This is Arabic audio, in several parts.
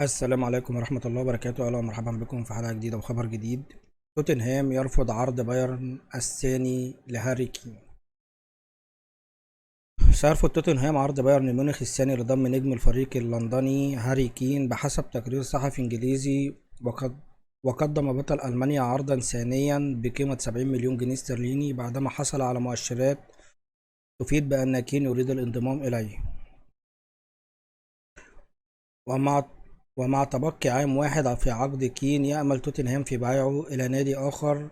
السلام عليكم ورحمة الله وبركاته. أهلا ومرحبا بكم في حلقة جديدة وخبر جديد. توتنهام يرفض عرض بايرن الثاني لهاري كين. سيرفض توتنهام عرض بايرن ميونخ الثاني لضم نجم الفريق اللندني هاري كين بحسب تقرير صحفي إنجليزي. وقدم بطل ألمانيا عرضا ثانيا بقيمة 70 مليون جنيه استرليني بعدما حصل على مؤشرات تفيد بأن كين يريد الانضمام إليه. ومع ومع تبقي عام واحد في عقد كين، يأمل توتنهام في بيعه إلى نادي آخر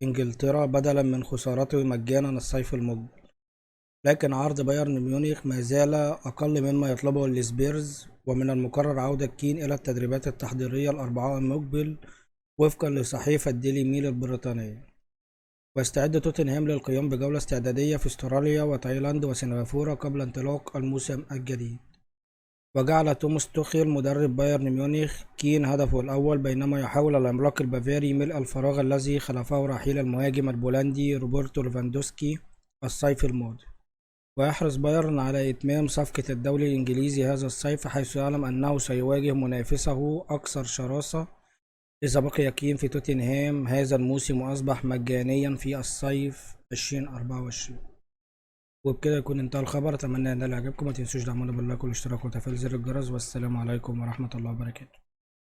إنجلترا بدلا من خسارته مجانا الصيف المقبل. لكن عرض بايرن ميونخ ما زال أقل مما يطلبه السبيرز، ومن المقرر عودة كين إلى التدريبات التحضيرية الأربعاء المقبل وفقا لصحيفة ديلي ميل البريطانية. ويستعد توتنهام للقيام بجولة استعدادية في استراليا وتايلاند وسنغافورة قبل انطلاق الموسم الجديد. وجعل توماس توخيل مدرب بايرن ميونخ كين هدفه الأول، بينما يحاول العملاق البافاري ملء الفراغ الذي خلفه رحيل المهاجم البولندي روبرتو ليفاندوسكي الصيف الماضي. ويحرص بايرن على إتمام صفقة الدولي الإنجليزي هذا الصيف، حيث يعلم أنه سيواجه منافسه أكثر شراسة إذا بقي كين في توتنهام هذا الموسم وأصبح مجانيا في الصيف 2024. وبكده يكون انتهى الخبر. اتمنى ان ده اللي عجبكم. ما تنسوش دعمونا باللايك والاشتراك وتفعيل زر الجرس، والسلام عليكم ورحمة الله وبركاته.